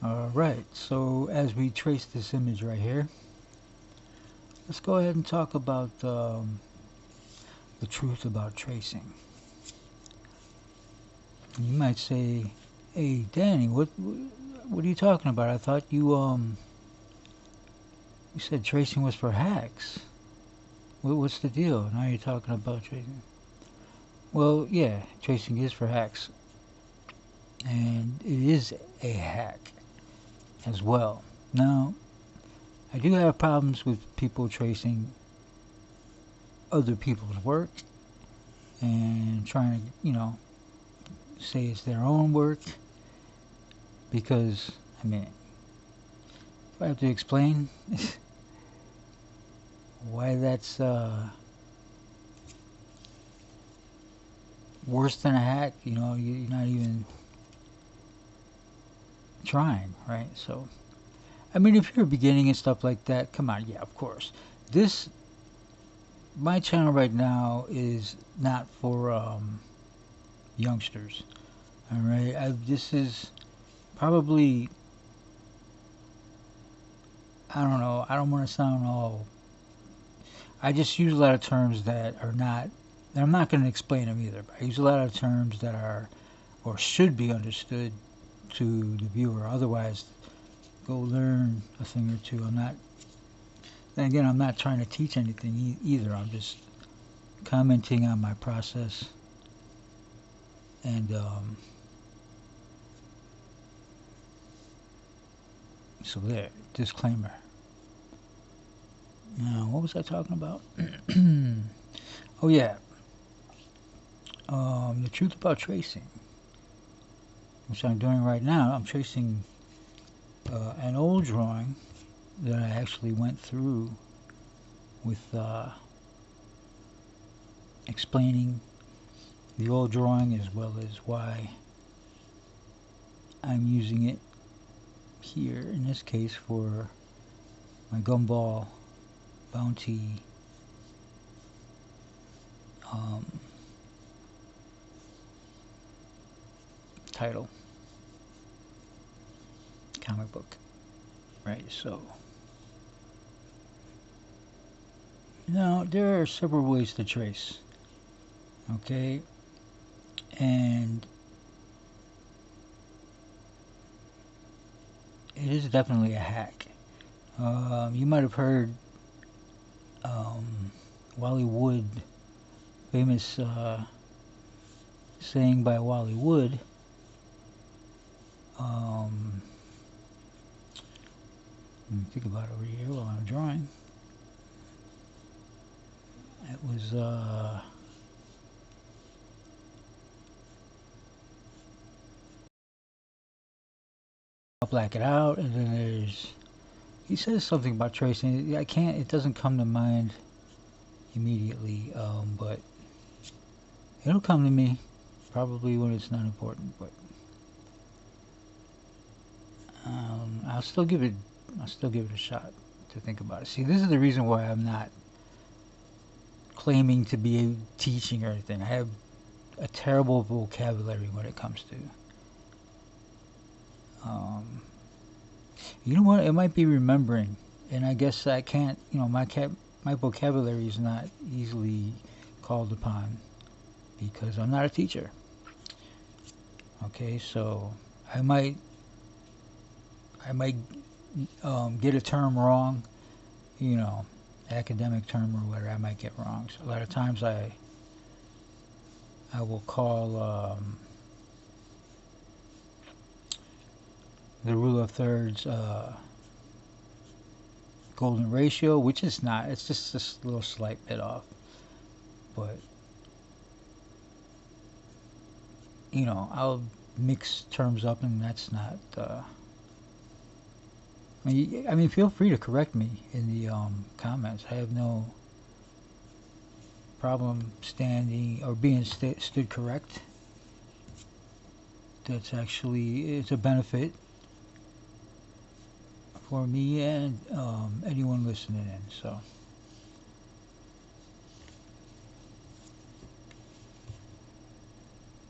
Alright, so as we trace this image right here, let's go ahead and talk about the truth about tracing. You might say, "Hey, Danny, what are you talking about? I thought you said tracing was for hacks. What's the deal? Now you're talking about tracing." Well, yeah, tracing is for hacks, and it is a hack as well. Now, I do have problems with people tracing other people's work and trying to, say it's their own work because, I mean, if I have to explain why that's worse than a hack, you're not even trying, right? So, I mean, if you're beginning and stuff like that, come on, yeah, of course. This, my channel right now is not for youngsters, all right? This is probably, I don't know, I don't want to sound all, I just use a lot of terms that are not, and I'm not going to explain them either, but I use a lot of terms that are, or should be understood to the viewer. Otherwise, go learn a thing or two. I'm not, and again, I'm not trying to teach anything either. I'm just commenting on my process. And so there, disclaimer. Now, what was I talking about? Oh yeah, the truth about tracing, which I'm doing right now. I'm tracing an old drawing that I actually went through with explaining the old drawing as well as why I'm using it here in this case for my Gumball Bounty um, title comic book, right? So now there are several ways to trace, okay, and it is definitely a hack. You might have heard Wally Wood, famous saying by Wally Wood. Let me think about it over here while I'm drawing. It was I'll black it out, and then there's he says something about tracing. I can't. It doesn't come to mind immediately, but it'll come to me probably when it's not important. But I'll still give it. I'll still give it a shot to think about it. See, this is the reason why I'm not claiming to be teaching or anything. I have a terrible vocabulary when it comes to. Um, you know what? It might be remembering, and I guess I can't. My vocabulary is not easily called upon because I'm not a teacher. Okay, so I might I might get a term wrong, you know, academic term or whatever. I might get wrong. So a lot of times I will call the rule of thirds golden ratio, which is not. It's just a little slight bit off, but I'll mix terms up, and that's not. I mean, feel free to correct me in the comments. I have no problem standing or being stood correct. That's actually it's a benefit for me and anyone listening in. So,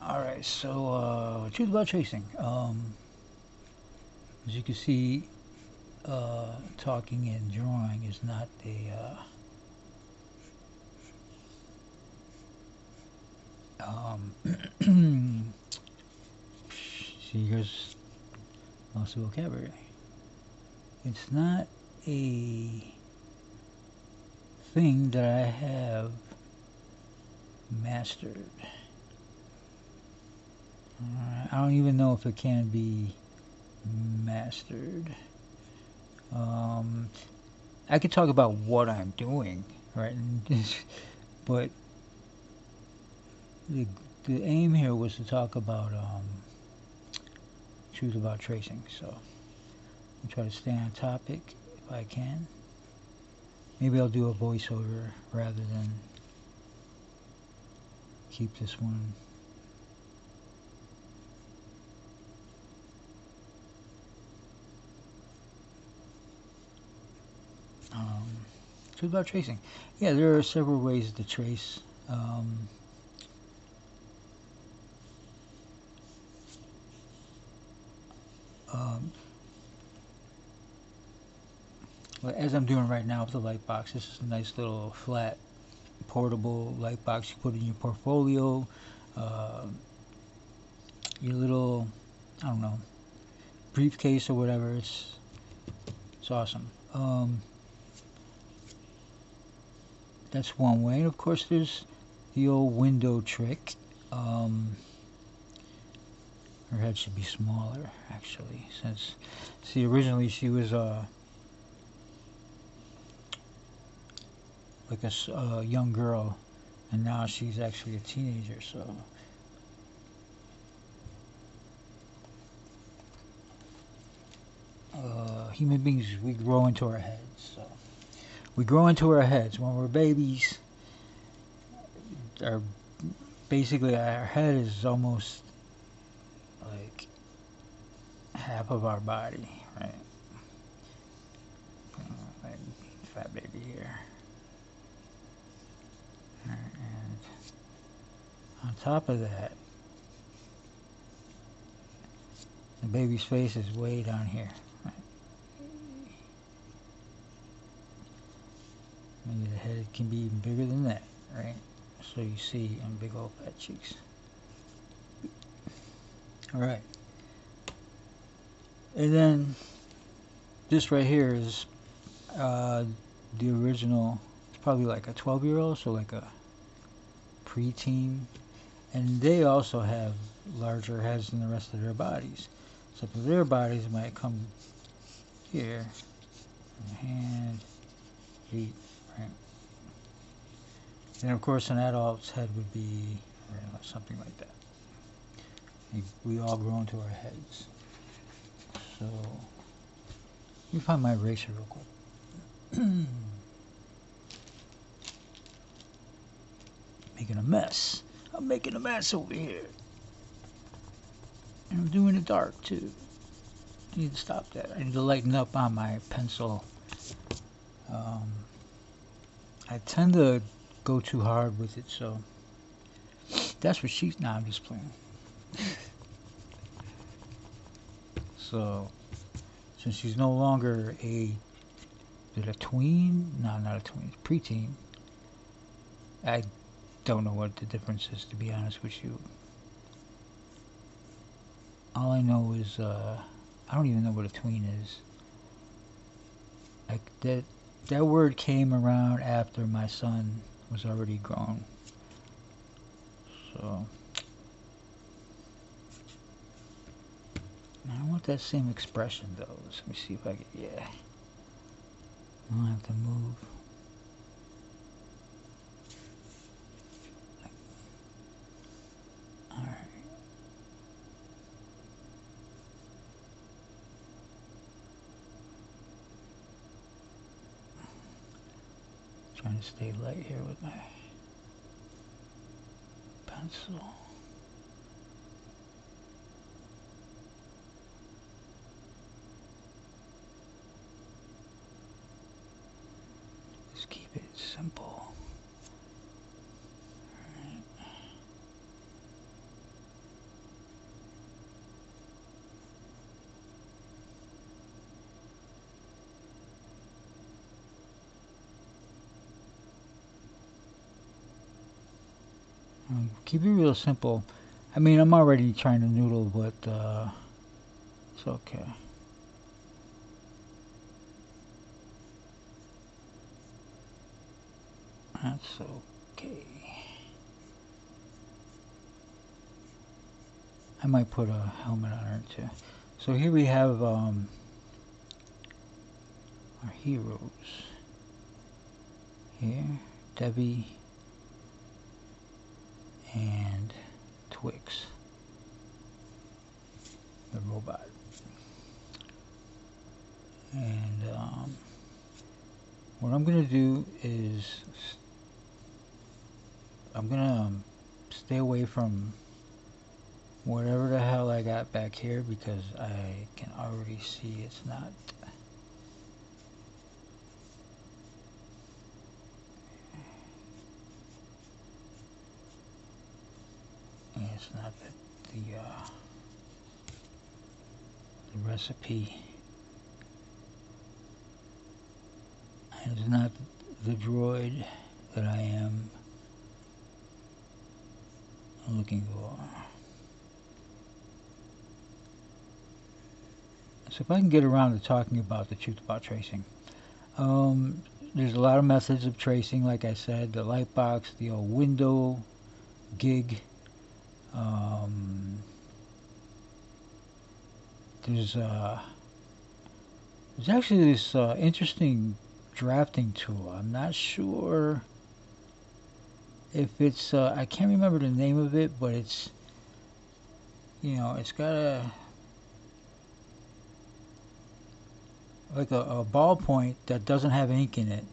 all right. So, truth about tracing. As you can see, talking and drawing is not see, here's lots of vocabulary. It's not a thing that I have mastered. I don't even know if it can be mastered. I could talk about what I'm doing, right? But the the aim here was to talk about truth about tracing. So I'll try to stay on topic if I can. Maybe I'll do a voiceover rather than keep this one. Truth about tracing. Yeah, there are several ways to trace. Um, as I'm doing right now with the light box, this is a nice little flat portable light box you put in your portfolio, uh, your little, I don't know, briefcase or whatever. It's awesome. That's one way. And of course, there's the old window trick. Her head should be smaller, actually, since, see, originally she was like a young girl, and now she's actually a teenager. So human beings, we grow into our heads. So we grow into our heads when we're babies. Our basically our head is almost like half of our body, right? Like fat baby here. And on top of that, the baby's face is way down here. Right? Maybe the head can be even bigger than that, right? So you see on big old fat cheeks. Alright. And then this right here is the original. It's probably like a 12-year-old, so like a preteen. And they also have larger heads than the rest of their bodies. So for their bodies might come here, hand, feet, right? And of course an adult's head would be something like that. We all grow into our heads. So let me find my eraser real quick. Making a mess. I'm making a mess over here. And I'm doing it dark too. I need to stop that. I need to lighten up on my pencil. I tend to go too hard with it, so that's what she's. Nah, I'm just playing. So since she's no longer is it a tween? No, not a tween. Preteen. I don't know what the difference is, to be honest with you. All I know is I don't even know what a tween is. Like that word came around after my son was already grown. So I want that same expression though. Let me see if I can. Yeah. I don't have to move. Alright. Trying to stay light here with my pencil. Just keep it simple. Keep it real simple. I mean, I'm already trying to noodle, but it's okay. That's okay. I might put a helmet on her too. So here we have our heroes. Here, Debbie and Twix, the robot. And what I'm gonna do is I'm gonna stay away from whatever the hell I got back here because I can already see it's not the recipe. And it's not the droid that I am looking for. So if I can get around to talking about the truth about tracing. There's a lot of methods of tracing, like I said, the light box, the old window, gig. Um, there's there's actually this interesting drafting tool. I'm not sure if it's I can't remember the name of it, but it's it's got a ballpoint that doesn't have ink in it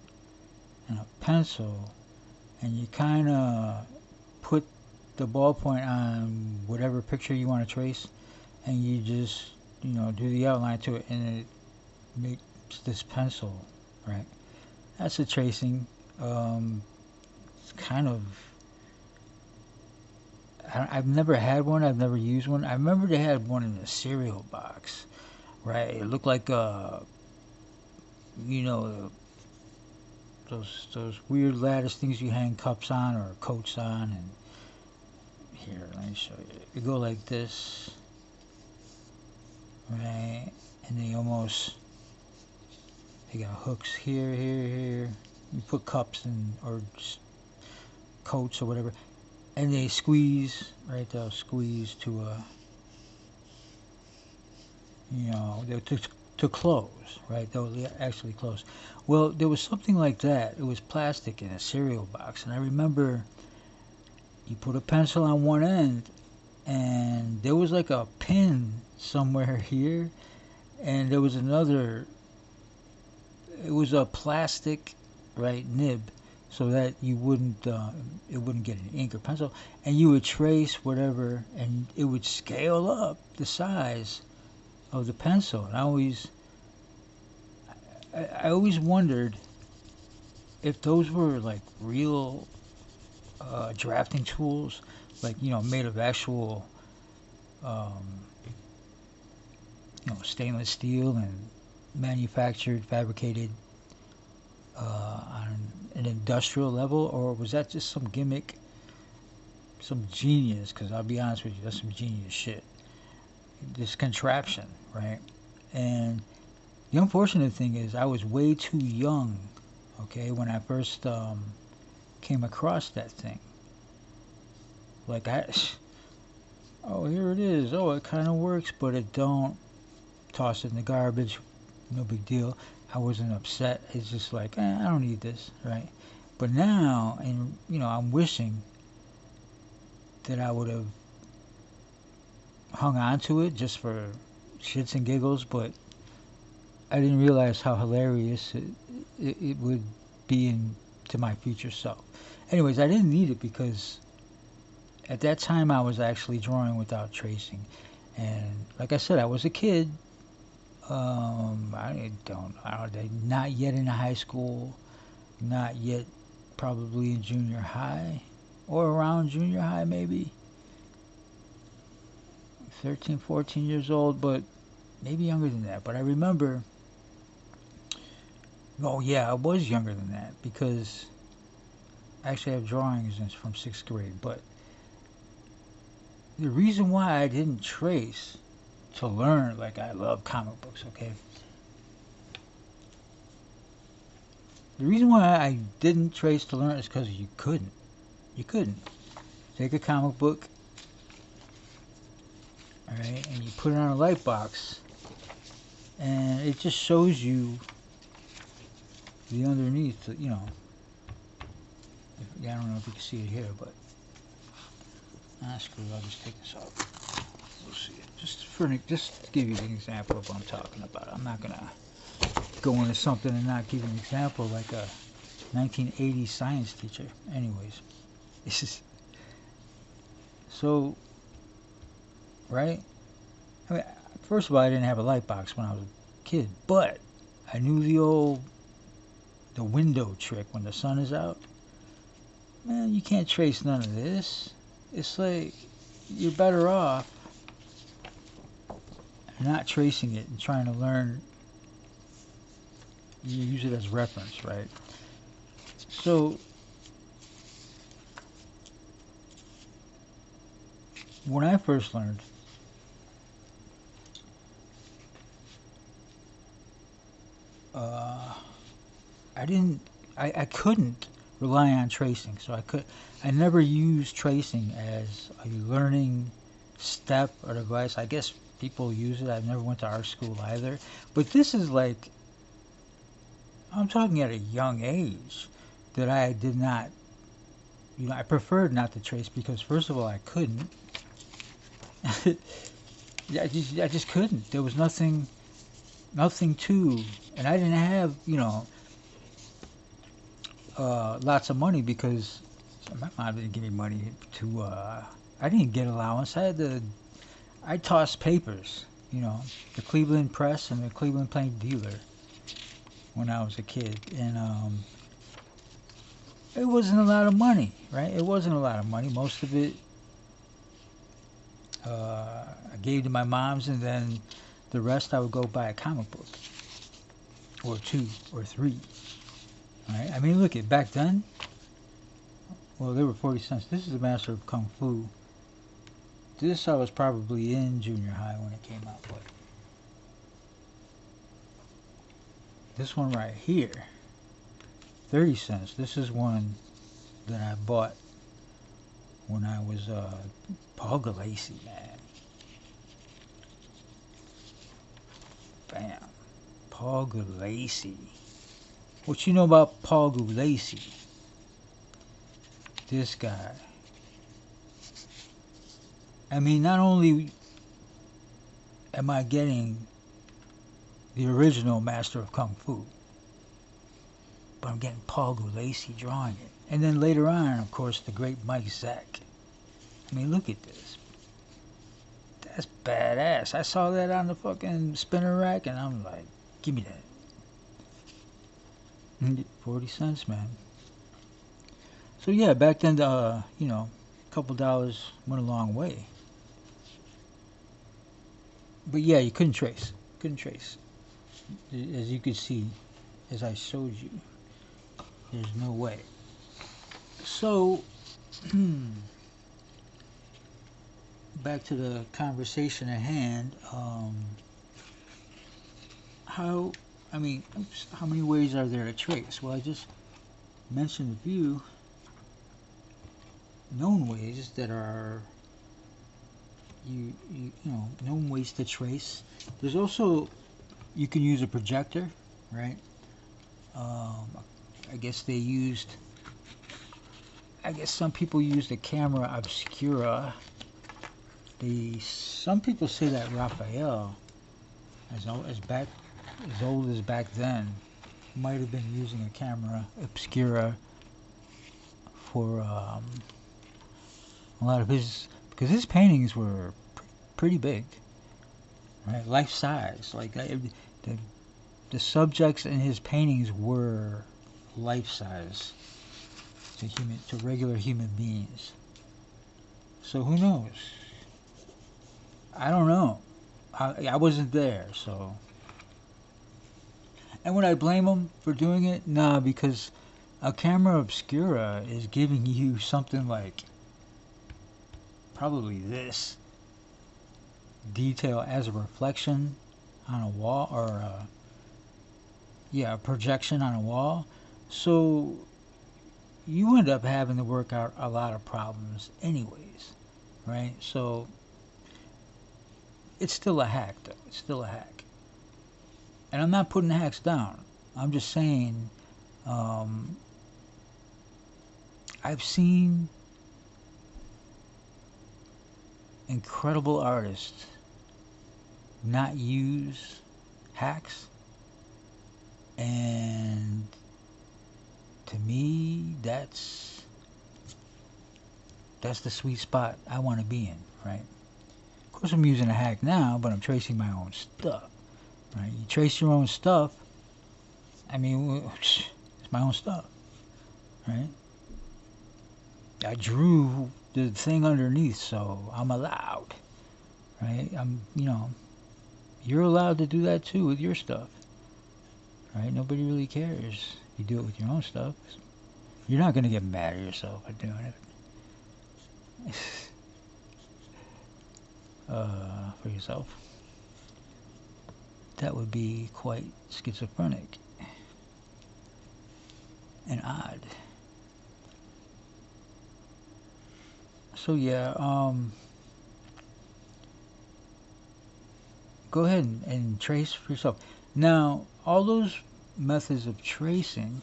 and a pencil, and you kind of put the ballpoint on whatever picture you want to trace, and you just do the outline to it, and it makes this pencil, right? That's a tracing. It's kind of I've never had one. I've never used one. I remember they had one in a cereal box, right? It looked like you know, those weird lattice things you hang cups on or coats on. And here, let me show you. You go like this, right? And they got hooks here, here, here. You put cups in or coats or whatever, and they squeeze, right? They'll squeeze to a, to close, right? They'll actually close. Well, there was something like that. It was plastic in a cereal box, and I remember you put a pencil on one end, and there was like a pin somewhere here, and there was another. It was a plastic, right, nib, so that it wouldn't get an ink or pencil, and you would trace whatever, and it would scale up the size of the pencil. And I always wondered if those were like real drafting tools, like made of actual um, stainless steel and manufactured, fabricated on an industrial level, or was that just some gimmick, some genius? Because I'll be honest with you, that's some genius shit. This contraption, right? And the unfortunate thing is, I was way too young, okay, when I first came across that thing. Like oh, here it is. Oh, it kind of works, but it don't. Toss it in the garbage. No big deal. I wasn't upset. It's just like, I don't need this, right? But now, and I'm wishing that I would have hung on to it just for shits and giggles, but I didn't realize how hilarious it would be to my future self. Anyways, I didn't need it because at that time I was actually drawing without tracing. And like I said, I was a kid. Not yet in high school, not yet probably in junior high, or around junior high maybe. 13, 14 years old, but maybe younger than that. But I remember, oh yeah, I was younger than that because I actually have drawings from 6th grade. But the reason why I didn't trace to learn, like I love comic books, okay? The reason why I didn't trace to learn is because you couldn't. You couldn't. Take a comic book, alright, and you put it on a light box, and it just shows you the underneath, you know. I don't know if you can see it here, but screw it, I'll just take this off. We'll see it. Just to give you an example of what I'm talking about. I'm not gonna go into something and not give an example like a 1980s science teacher. Anyways, this is so right. I mean, first of all, I didn't have a light box when I was a kid, but I knew the window trick when the sun is out. Man, you can't trace none of this. It's like you're better off not tracing it and trying to learn. You use it as reference, right? So when I first learned, I couldn't rely on tracing, so I never used tracing as a learning step or device. I guess people use it. I never went to art school either, but this is like, I'm talking at a young age that I did not, I preferred not to trace because first of all, I couldn't. I just couldn't. There was nothing to, and I didn't have, lots of money because my mom didn't give me money to, I didn't get allowance. I tossed papers, the Cleveland Press and the Cleveland Plain Dealer when I was a kid. And it wasn't a lot of money, right? It wasn't a lot of money. Most of it I gave to my mom's, and then the rest I would go buy a comic book or 2 or 3. All right? I mean, look at back then. Well, they were 40 cents. This is the Master of Kung Fu. This I was probably in junior high when it came out, but this one right here, 30 cents. This is one that I bought when I was Paul Gulacy, man. Bam. Paul Gulacy. What you know about Paul Gulacy? This guy. I mean, not only am I getting the original Master of Kung Fu, but I'm getting Paul Gulacy drawing it. And then later on, of course, the great Mike Zeck. I mean, look at this. That's badass. I saw that on the fucking spinner rack, and I'm like, give me that. 40 cents, man. So yeah, back then, a couple dollars went a long way. But yeah, you couldn't trace. Couldn't trace. As you could see, as I showed you, there's no way. So, back to the conversation at hand. How many ways are there to trace? Well, I just mentioned a few known ways that are known ways to trace. There's also, you can use a projector, right? I guess some people used a camera obscura. Some people say that Raphael, as old as back then, might have been using a camera obscura for a lot of because his paintings were pretty big, right? Life size, like the subjects in his paintings were life size to regular human beings. So who knows? I don't know. I wasn't there, so. And would I blame him for doing it? Nah, because a camera obscura is giving you something like probably this detail as a reflection on a wall, or a projection on a wall. So you end up having to work out a lot of problems anyways, right? So it's still a hack, though. It's still a hack. And I'm not putting hacks down. I'm just saying, um, I've seen incredible artists not use hacks, and to me, that's the sweet spot I want to be in, right? Of course, I'm using a hack now, but I'm tracing my own stuff, right? You trace your own stuff. I mean, it's my own stuff, right? I drew the thing underneath, so I'm allowed, right? You're allowed to do that too with your stuff, right? Nobody really cares. You do it with your own stuff. You're not gonna get mad at yourself for doing it for yourself. That would be quite schizophrenic and odd. So yeah, go ahead and trace for yourself. Now, all those methods of tracing,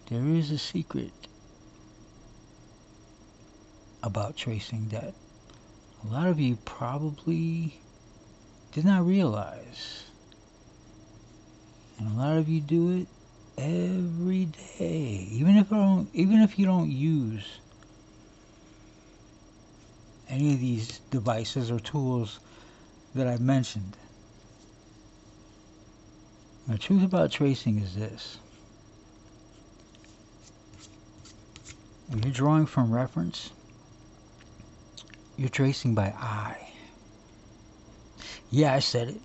there is a secret about tracing that a lot of you probably did not realize. And a lot of you do it every day. Even if you don't use any of these devices or tools that I mentioned. The truth about tracing is this. When you're drawing from reference, you're tracing by eye. Yeah, I said it.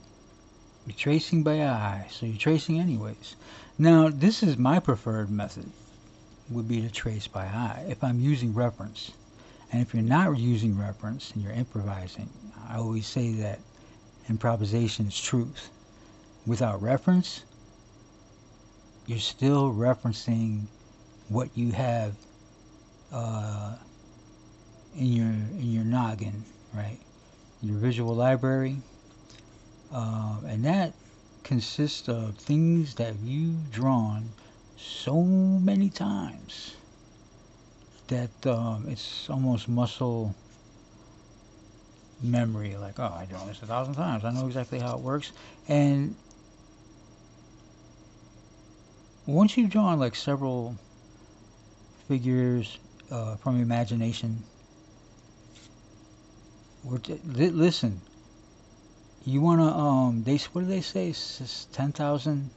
You're tracing by eye, so you're tracing anyways. Now, this is my preferred method, would be to trace by eye, if I'm using reference. And if you're not using reference and you're improvising, I always say that improvisation is truth. Without reference, you're still referencing what you have in your noggin, right? Your visual library, and that consists of things that you've drawn so many times that it's almost muscle memory. Like, oh, I've drawn this 1,000 times. I know exactly how it works. And once you've drawn like several figures from imagination, listen. You wanna what do they say? 10,000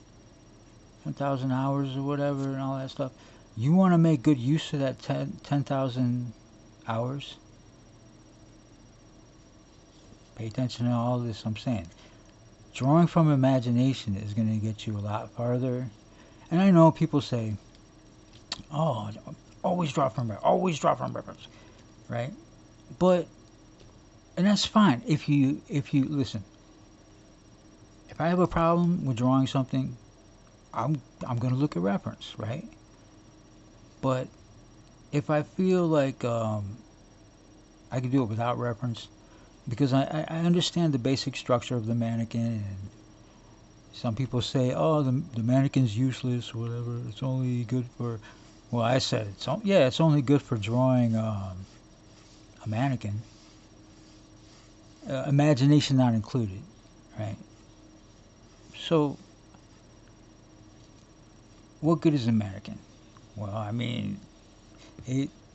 hours or whatever and all that stuff. You want to make good use of that 10,000 hours. Pay attention to all this I'm saying. Drawing from imagination is going to get you a lot farther. And I know people say, "Oh, always draw from reference," right? But and that's fine if you listen. If I have a problem with drawing something, I'm going to look at reference, right? But if I feel like I can do it without reference, because I understand the basic structure of the mannequin, and some people say, oh, the mannequin's useless, or whatever. It's only good for, well, I said it's only good for drawing a mannequin. Imagination not included, right? So, what good is a mannequin? Well, I mean,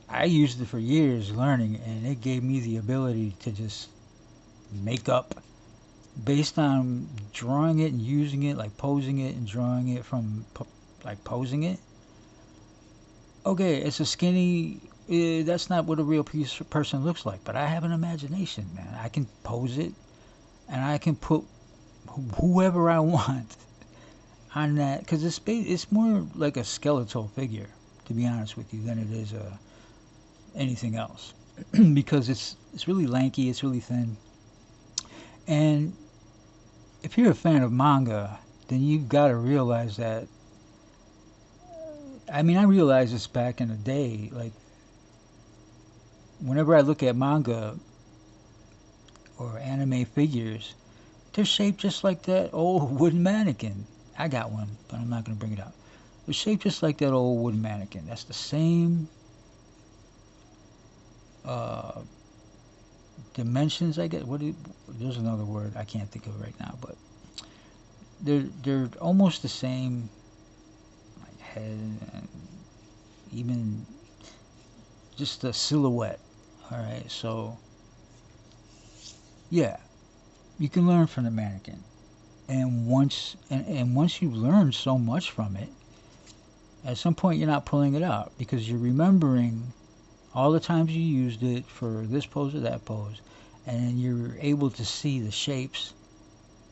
I used it for years learning, and it gave me the ability to just make up based on drawing it and using it, like posing it and drawing it from like posing it. Okay, it's a skinny. That's not what a real person looks like, but I have an imagination, man. I can pose it, and I can put whoever I want on that, because it's more like a skeletal figure, to be honest with you, than it is anything else. because it's really lanky, it's really thin. And if you're a fan of manga, then you've got to realize that. I mean, I realized this back in the day. Like, whenever I look at manga or anime figures, they're shaped just like that old wooden mannequin. I got one, but I'm not going to bring it up. They're shaped just like that old wooden mannequin. That's the same uh, dimensions, I guess. There's another word I can't think of right now, but they're almost the same, like head and even just the silhouette. All right, so yeah, you can learn from the mannequin, and once you learn so much from it, at some point you're not pulling it out because you're remembering all the times you used it for this pose or that pose, and you're able to see the shapes,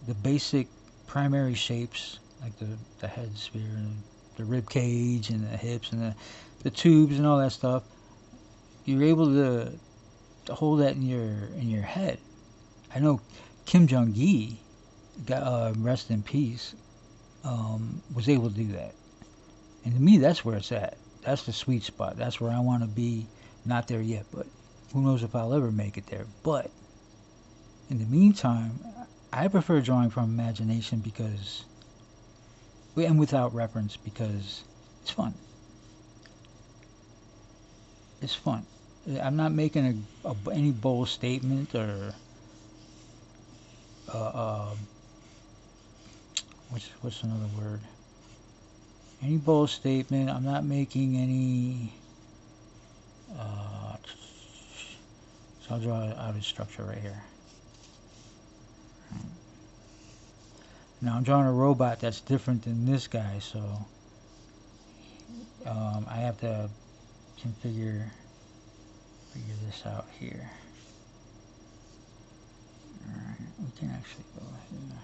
the basic primary shapes, like the head sphere and the rib cage and the hips and the tubes and all that stuff. You're able to hold that in your head. I know Kim Jong Gi, rest in peace, was able to do that. And to me, that's where it's at. That's the sweet spot. That's where I want to be. Not there yet, but who knows if I'll ever make it there. But in the meantime, I prefer drawing from imagination because, and without reference, because it's fun. It's fun. I'm not making any bold statement or uh, uh, what's another word? Any bold statement. I'm not making any. So I'll draw out a structure right here. Now I'm drawing a robot that's different than this guy, so I have to figure this out here. Alright, we can actually go here.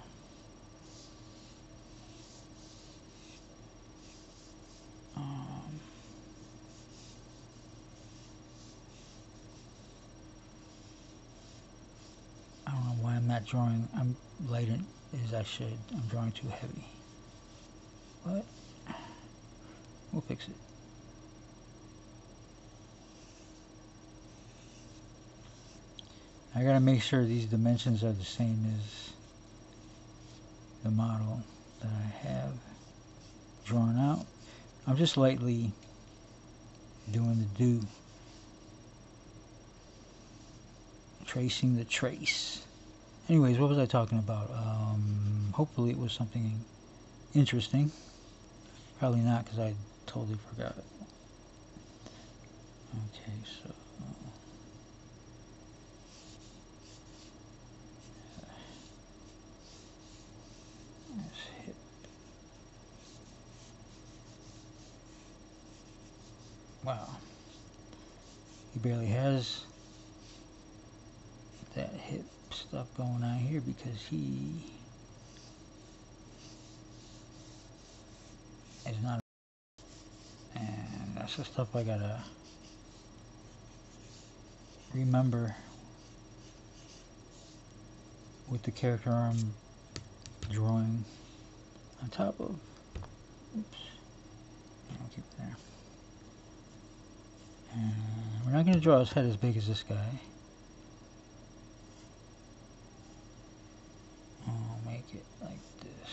I don't know why I'm not drawing. I'm light as I should. I'm drawing too heavy. What? We'll fix it. I gotta make sure these dimensions are the same as the model that I have drawn out. I'm just lightly doing the do, tracing the trace. Anyways, what was I talking about? Hopefully it was something interesting. Probably not because I totally forgot it. Okay, so let's hit. Wow, he barely has that hip stuff going on here because he is not, and that's the stuff I gotta remember with the character I'm drawing on top of. Oops, I'll keep it there. And we're not going to draw his head as big as this guy. I'll make it like this.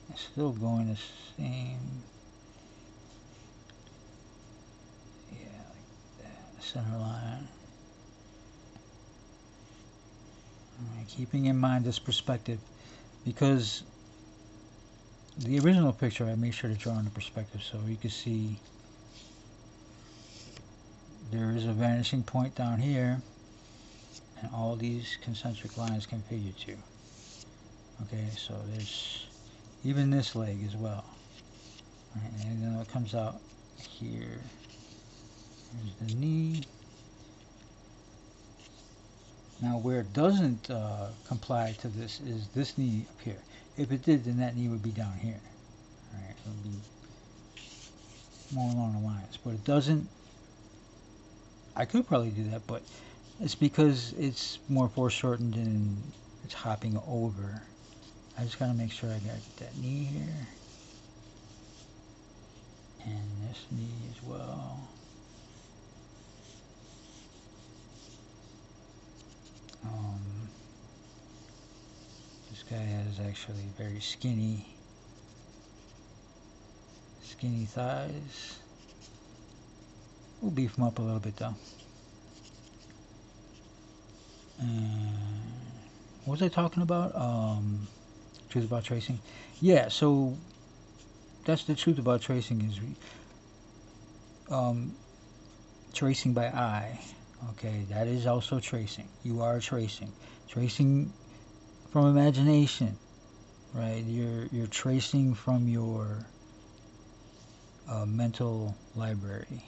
It's still going the same. Yeah, like that. Center line. Alright, keeping in mind this perspective, because the original picture I made sure to draw in the perspective so you can see there is a vanishing point down here and all these concentric lines can figure to. Okay, so there's even this leg as well. Right, and then it comes out here. Here's the knee. Now where it doesn't comply to this is this knee up here. If it did, then that knee would be down here. Alright, so it would be more along the lines. But it doesn't. I could probably do that, but it's because it's more foreshortened and it's hopping over. I just gotta make sure I gotta get that knee here. And this knee as well. This guy has actually very skinny thighs. We'll beef him up a little bit though. And what was I talking about? Truth about tracing. Yeah, so that's the truth about tracing is tracing by eye. Okay, that is also tracing. You are tracing. Tracing from imagination, right? You're tracing from your mental library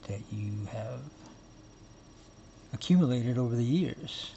that you have accumulated over the years.